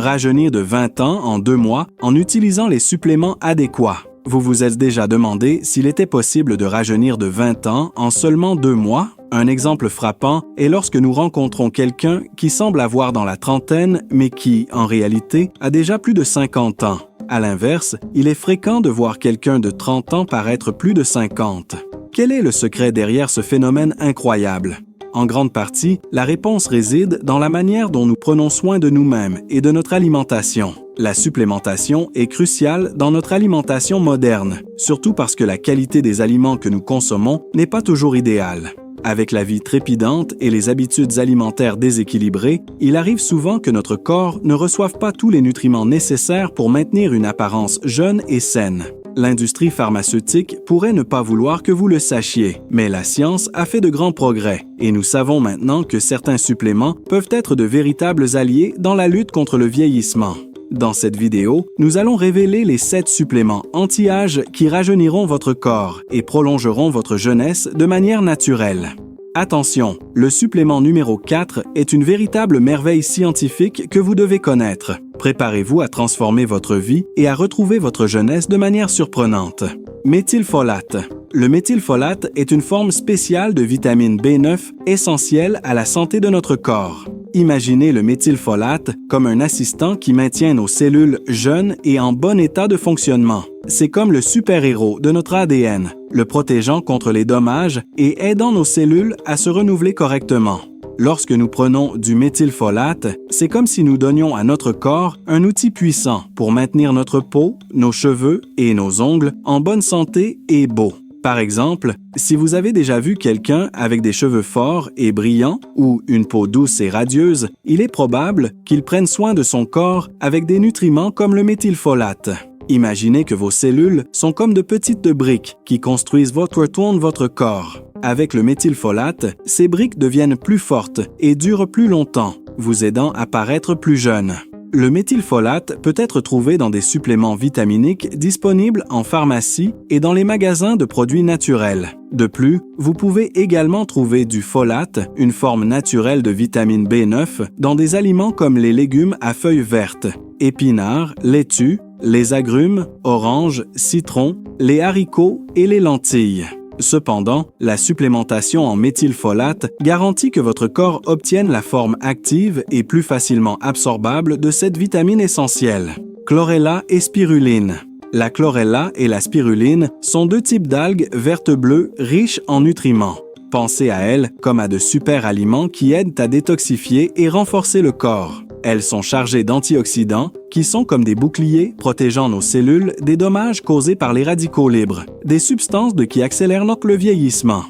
Rajeunir de 20 ans en 2 mois en utilisant les suppléments adéquats. Vous vous êtes déjà demandé s'il était possible de rajeunir de 20 ans en seulement 2 mois? Un exemple frappant est lorsque nous rencontrons quelqu'un qui semble avoir dans la trentaine, mais qui, en réalité, a déjà plus de 50 ans. À l'inverse, il est fréquent de voir quelqu'un de 30 ans paraître plus de 50. Quel est le secret derrière ce phénomène incroyable? En grande partie, la réponse réside dans la manière dont nous prenons soin de nous-mêmes et de notre alimentation. La supplémentation est cruciale dans notre alimentation moderne, surtout parce que la qualité des aliments que nous consommons n'est pas toujours idéale. Avec la vie trépidante et les habitudes alimentaires déséquilibrées, il arrive souvent que notre corps ne reçoive pas tous les nutriments nécessaires pour maintenir une apparence jeune et saine. L'industrie pharmaceutique pourrait ne pas vouloir que vous le sachiez, mais la science a fait de grands progrès et nous savons maintenant que certains suppléments peuvent être de véritables alliés dans la lutte contre le vieillissement. Dans cette vidéo, nous allons révéler les 7 suppléments anti-âge qui rajeuniront votre corps et prolongeront votre jeunesse de manière naturelle. Attention, le supplément numéro 4 est une véritable merveille scientifique que vous devez connaître. Préparez-vous à transformer votre vie et à retrouver votre jeunesse de manière surprenante. Méthylfolate. Le méthylfolate est une forme spéciale de vitamine B9 essentielle à la santé de notre corps. Imaginez le méthylfolate comme un assistant qui maintient nos cellules jeunes et en bon état de fonctionnement. C'est comme le super-héros de notre ADN, le protégeant contre les dommages et aidant nos cellules à se renouveler correctement. Lorsque nous prenons du méthylfolate, c'est comme si nous donnions à notre corps un outil puissant pour maintenir notre peau, nos cheveux et nos ongles en bonne santé et beaux. Par exemple, si vous avez déjà vu quelqu'un avec des cheveux forts et brillants ou une peau douce et radieuse, il est probable qu'il prenne soin de son corps avec des nutriments comme le méthylfolate. Imaginez que vos cellules sont comme de petites briques qui construisent votre corps. Avec le méthylfolate, ces briques deviennent plus fortes et durent plus longtemps, vous aidant à paraître plus jeune. Le méthylfolate peut être trouvé dans des suppléments vitaminiques disponibles en pharmacie et dans les magasins de produits naturels. De plus, vous pouvez également trouver du folate, une forme naturelle de vitamine B9, dans des aliments comme les légumes à feuilles vertes, épinards, laitues, les agrumes, oranges, citrons, les haricots et les lentilles. Cependant, la supplémentation en méthylfolate garantit que votre corps obtienne la forme active et plus facilement absorbable de cette vitamine essentielle. Chlorella et spiruline. La chlorella et la spiruline sont 2 types d'algues vertes-bleues riches en nutriments. Pensez à elles comme à de super aliments qui aident à détoxifier et renforcer le corps. Elles sont chargées d'antioxydants qui sont comme des boucliers protégeant nos cellules des dommages causés par les radicaux libres, des substances qui accélèrent le vieillissement.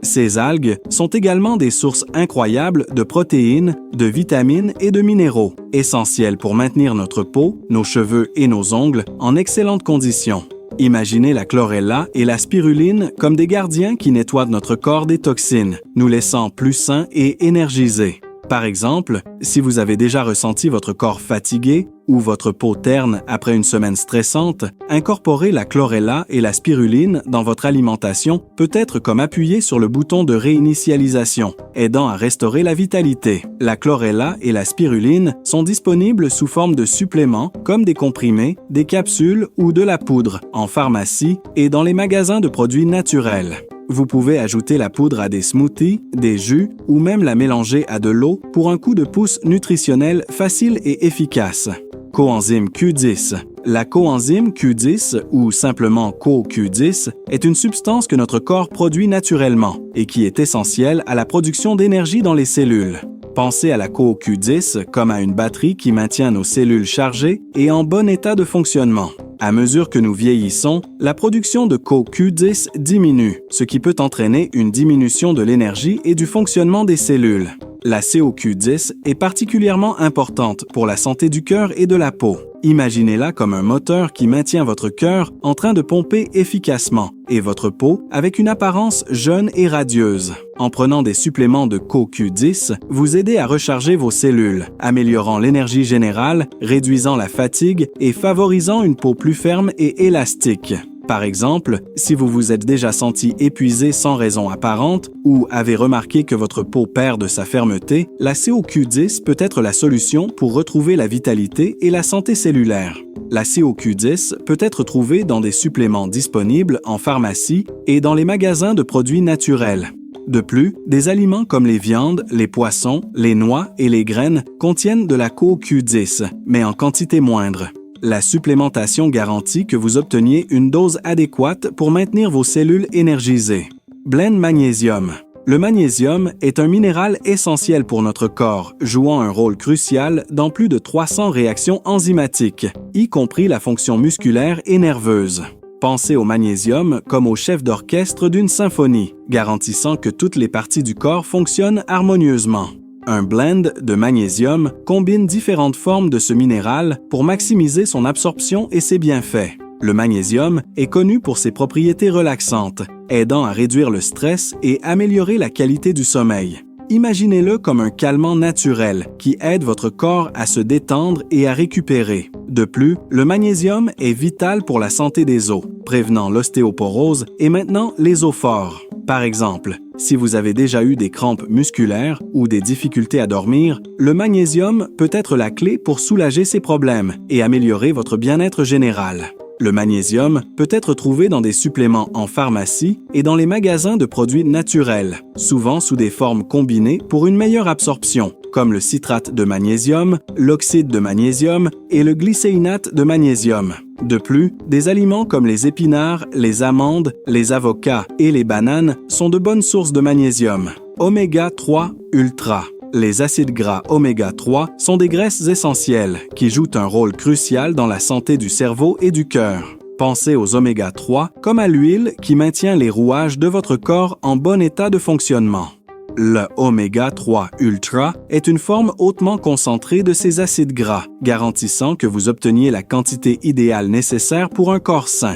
Ces algues sont également des sources incroyables de protéines, de vitamines et de minéraux, essentiels pour maintenir notre peau, nos cheveux et nos ongles en excellentes conditions. Imaginez la chlorella et la spiruline comme des gardiens qui nettoient notre corps des toxines, nous laissant plus sains et énergisés. Par exemple, si vous avez déjà ressenti votre corps fatigué ou votre peau terne après une semaine stressante, incorporer la chlorella et la spiruline dans votre alimentation peut être comme appuyer sur le bouton de réinitialisation, aidant à restaurer la vitalité. La chlorella et la spiruline sont disponibles sous forme de suppléments comme des comprimés, des capsules ou de la poudre en pharmacie et dans les magasins de produits naturels. Vous pouvez ajouter la poudre à des smoothies, des jus ou même la mélanger à de l'eau pour un coup de pouce nutritionnel facile et efficace. Coenzyme Q10. La coenzyme Q10 ou simplement CoQ10 est une substance que notre corps produit naturellement et qui est essentielle à la production d'énergie dans les cellules. Pensez à la CoQ10 comme à une batterie qui maintient nos cellules chargées et en bon état de fonctionnement. À mesure que nous vieillissons, la production de CoQ10 diminue, ce qui peut entraîner une diminution de l'énergie et du fonctionnement des cellules. La CoQ10 est particulièrement importante pour la santé du cœur et de la peau. Imaginez-la comme un moteur qui maintient votre cœur en train de pomper efficacement et votre peau avec une apparence jeune et radieuse. En prenant des suppléments de CoQ10, vous aidez à recharger vos cellules, améliorant l'énergie générale, réduisant la fatigue et favorisant une peau plus ferme et élastique. Par exemple, si vous vous êtes déjà senti épuisé sans raison apparente ou avez remarqué que votre peau perd de sa fermeté, la CoQ10 peut être la solution pour retrouver la vitalité et la santé cellulaire. La CoQ10 peut être trouvée dans des suppléments disponibles en pharmacie et dans les magasins de produits naturels. De plus, des aliments comme les viandes, les poissons, les noix et les graines contiennent de la CoQ10, mais en quantité moindre. La supplémentation garantit que vous obteniez une dose adéquate pour maintenir vos cellules énergisées. Blend Magnésium. Le magnésium est un minéral essentiel pour notre corps, jouant un rôle crucial dans plus de 300 réactions enzymatiques, y compris la fonction musculaire et nerveuse. Pensez au magnésium comme au chef d'orchestre d'une symphonie, garantissant que toutes les parties du corps fonctionnent harmonieusement. Un blend de magnésium combine différentes formes de ce minéral pour maximiser son absorption et ses bienfaits. Le magnésium est connu pour ses propriétés relaxantes, aidant à réduire le stress et améliorer la qualité du sommeil. Imaginez-le comme un calmant naturel qui aide votre corps à se détendre et à récupérer. De plus, le magnésium est vital pour la santé des os, prévenant l'ostéoporose et maintenant les os forts. Par exemple, si vous avez déjà eu des crampes musculaires ou des difficultés à dormir, le magnésium peut être la clé pour soulager ces problèmes et améliorer votre bien-être général. Le magnésium peut être trouvé dans des suppléments en pharmacie et dans les magasins de produits naturels, souvent sous des formes combinées pour une meilleure absorption, comme le citrate de magnésium, l'oxyde de magnésium et le glycéinate de magnésium. De plus, des aliments comme les épinards, les amandes, les avocats et les bananes sont de bonnes sources de magnésium. Oméga 3 Ultra. Les acides gras oméga 3 sont des graisses essentielles qui jouent un rôle crucial dans la santé du cerveau et du cœur. Pensez aux oméga 3 comme à l'huile qui maintient les rouages de votre corps en bon état de fonctionnement. Le oméga 3 Ultra est une forme hautement concentrée de ces acides gras, garantissant que vous obteniez la quantité idéale nécessaire pour un corps sain.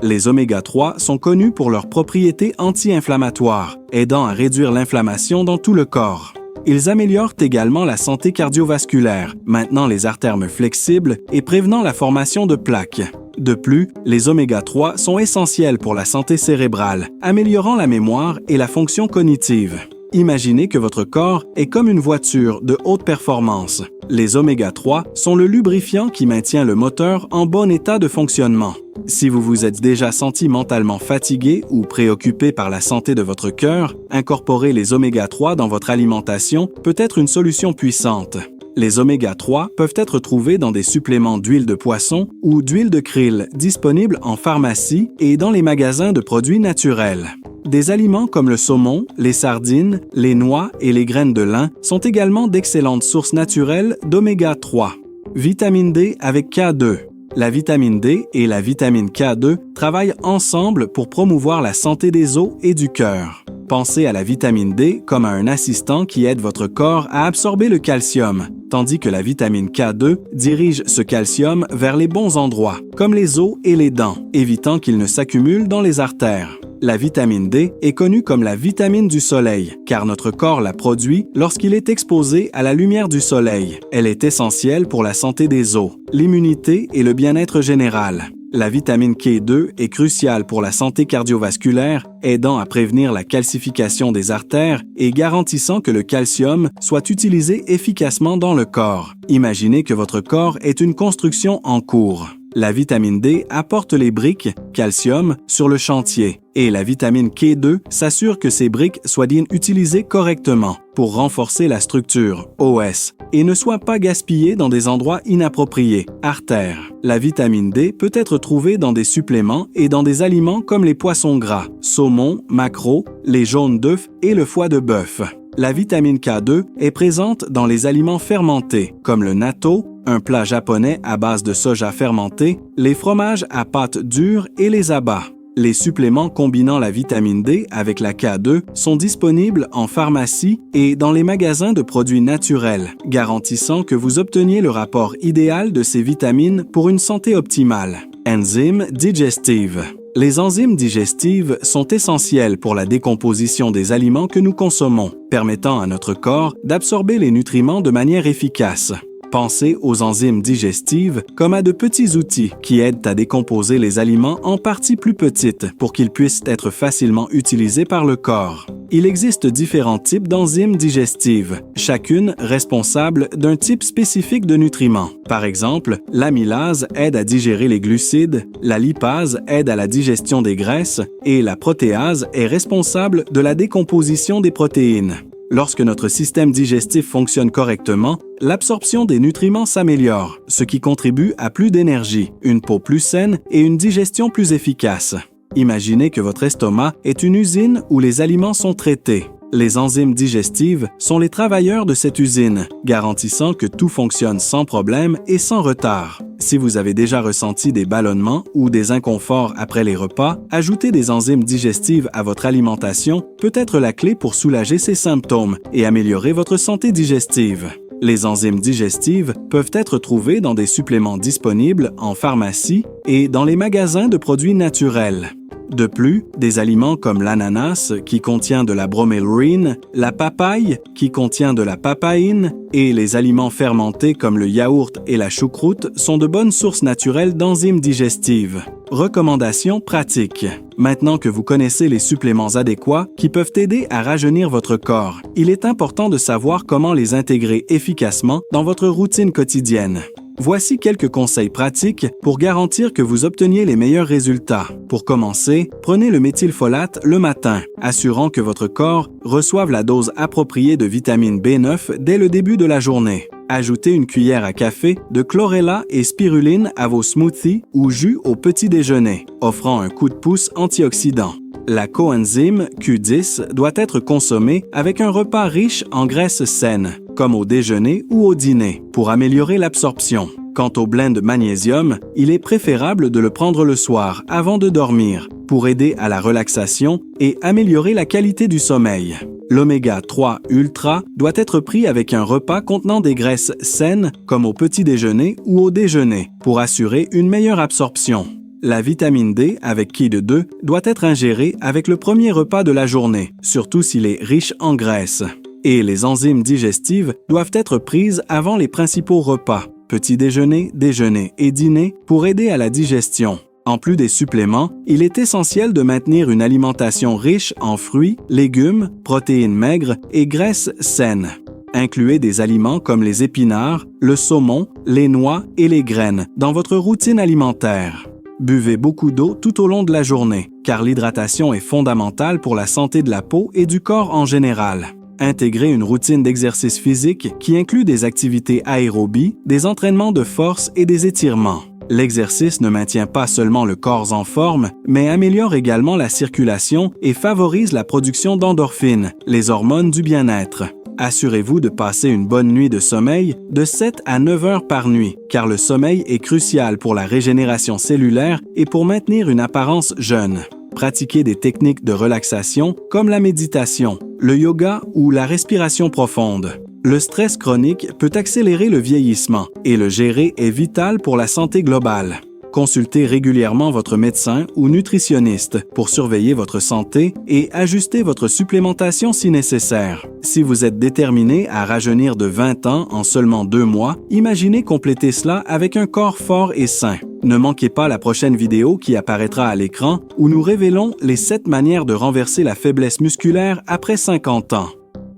Les oméga 3 sont connus pour leurs propriétés anti-inflammatoires, aidant à réduire l'inflammation dans tout le corps. Ils améliorent également la santé cardiovasculaire, maintenant les artères flexibles et prévenant la formation de plaques. De plus, les oméga 3 sont essentiels pour la santé cérébrale, améliorant la mémoire et la fonction cognitive. Imaginez que votre corps est comme une voiture de haute performance. Les oméga 3 sont le lubrifiant qui maintient le moteur en bon état de fonctionnement. Si vous vous êtes déjà senti mentalement fatigué ou préoccupé par la santé de votre cœur, incorporer les oméga 3 dans votre alimentation peut être une solution puissante. Les oméga 3 peuvent être trouvés dans des suppléments d'huile de poisson ou d'huile de krill disponibles en pharmacie et dans les magasins de produits naturels. Des aliments comme le saumon, les sardines, les noix et les graines de lin sont également d'excellentes sources naturelles d'oméga 3. Vitamine D avec K2. La vitamine D et la vitamine K2 travaillent ensemble pour promouvoir la santé des os et du cœur. Pensez à la vitamine D comme à un assistant qui aide votre corps à absorber le calcium, tandis que la vitamine K2 dirige ce calcium vers les bons endroits, comme les os et les dents, évitant qu'il ne s'accumule dans les artères. La vitamine D est connue comme la vitamine du soleil, car notre corps la produit lorsqu'il est exposé à la lumière du soleil. Elle est essentielle pour la santé des os, l'immunité et le bien-être général. La vitamine K2 est cruciale pour la santé cardiovasculaire, aidant à prévenir la calcification des artères et garantissant que le calcium soit utilisé efficacement dans le corps. Imaginez que votre corps est une construction en cours. La vitamine D apporte les briques, calcium, sur le chantier et la vitamine K2 s'assure que ces briques soient bien utilisées correctement pour renforcer la structure, OS, et ne soient pas gaspillées dans des endroits inappropriés, artères. La vitamine D peut être trouvée dans des suppléments et dans des aliments comme les poissons gras, saumon, maquereau, les jaunes d'œufs et le foie de bœuf. La vitamine K2 est présente dans les aliments fermentés, comme le natto, un plat japonais à base de soja fermenté, les fromages à pâte dure et les abats. Les suppléments combinant la vitamine D avec la K2 sont disponibles en pharmacie et dans les magasins de produits naturels, garantissant que vous obteniez le rapport idéal de ces vitamines pour une santé optimale. Enzymes digestives. Les enzymes digestives sont essentielles pour la décomposition des aliments que nous consommons, permettant à notre corps d'absorber les nutriments de manière efficace. Pensez aux enzymes digestives comme à de petits outils qui aident à décomposer les aliments en parties plus petites pour qu'ils puissent être facilement utilisés par le corps. Il existe différents types d'enzymes digestives, chacune responsable d'un type spécifique de nutriments. Par exemple, l'amylase aide à digérer les glucides, la lipase aide à la digestion des graisses et la protéase est responsable de la décomposition des protéines. Lorsque notre système digestif fonctionne correctement, l'absorption des nutriments s'améliore, ce qui contribue à plus d'énergie, une peau plus saine et une digestion plus efficace. Imaginez que votre estomac est une usine où les aliments sont traités. Les enzymes digestives sont les travailleurs de cette usine, garantissant que tout fonctionne sans problème et sans retard. Si vous avez déjà ressenti des ballonnements ou des inconforts après les repas, ajouter des enzymes digestives à votre alimentation peut être la clé pour soulager ces symptômes et améliorer votre santé digestive. Les enzymes digestives peuvent être trouvées dans des suppléments disponibles en pharmacie et dans les magasins de produits naturels. De plus, des aliments comme l'ananas qui contient de la bromelaurine, la papaye qui contient de la papaïne et les aliments fermentés comme le yaourt et la choucroute sont de bonnes sources naturelles d'enzymes digestives. Recommandations pratiques. Maintenant que vous connaissez les suppléments adéquats qui peuvent aider à rajeunir votre corps, il est important de savoir comment les intégrer efficacement dans votre routine quotidienne. Voici quelques conseils pratiques pour garantir que vous obteniez les meilleurs résultats. Pour commencer, prenez le méthylfolate le matin, assurant que votre corps reçoive la dose appropriée de vitamine B9 dès le début de la journée. Ajoutez une cuillère à café de chlorella et spiruline à vos smoothies ou jus au petit déjeuner, offrant un coup de pouce antioxydant. La coenzyme Q10 doit être consommée avec un repas riche en graisses saines, comme au déjeuner ou au dîner, pour améliorer l'absorption. Quant au blend de magnésium, il est préférable de le prendre le soir avant de dormir, pour aider à la relaxation et améliorer la qualité du sommeil. L'oméga 3 Ultra doit être pris avec un repas contenant des graisses saines, comme au petit déjeuner ou au déjeuner, pour assurer une meilleure absorption. La vitamine D avec Ki de 2 doit être ingérée avec le premier repas de la journée, surtout s'il est riche en graisse. Et les enzymes digestives doivent être prises avant les principaux repas, petit déjeuner, déjeuner et dîner, pour aider à la digestion. En plus des suppléments, il est essentiel de maintenir une alimentation riche en fruits, légumes, protéines maigres et graisses saines. Incluez des aliments comme les épinards, le saumon, les noix et les graines dans votre routine alimentaire. Buvez beaucoup d'eau tout au long de la journée, car l'hydratation est fondamentale pour la santé de la peau et du corps en général. Intégrez une routine d'exercice physique qui inclut des activités aérobies, des entraînements de force et des étirements. L'exercice ne maintient pas seulement le corps en forme, mais améliore également la circulation et favorise la production d'endorphines, les hormones du bien-être. Assurez-vous de passer une bonne nuit de sommeil de 7 à 9 heures par nuit, car le sommeil est crucial pour la régénération cellulaire et pour maintenir une apparence jeune. Pratiquez des techniques de relaxation comme la méditation, le yoga ou la respiration profonde. Le stress chronique peut accélérer le vieillissement et le gérer est vital pour la santé globale. Consultez régulièrement votre médecin ou nutritionniste pour surveiller votre santé et ajuster votre supplémentation si nécessaire. Si vous êtes déterminé à rajeunir de 20 ans en seulement 2 mois, imaginez compléter cela avec un corps fort et sain. Ne manquez pas la prochaine vidéo qui apparaîtra à l'écran où nous révélons les 7 manières de renverser la faiblesse musculaire après 50 ans.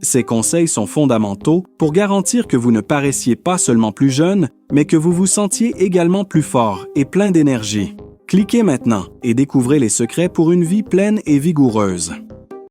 Ces conseils sont fondamentaux pour garantir que vous ne paraissiez pas seulement plus jeune, mais que vous vous sentiez également plus fort et plein d'énergie. Cliquez maintenant et découvrez les secrets pour une vie pleine et vigoureuse.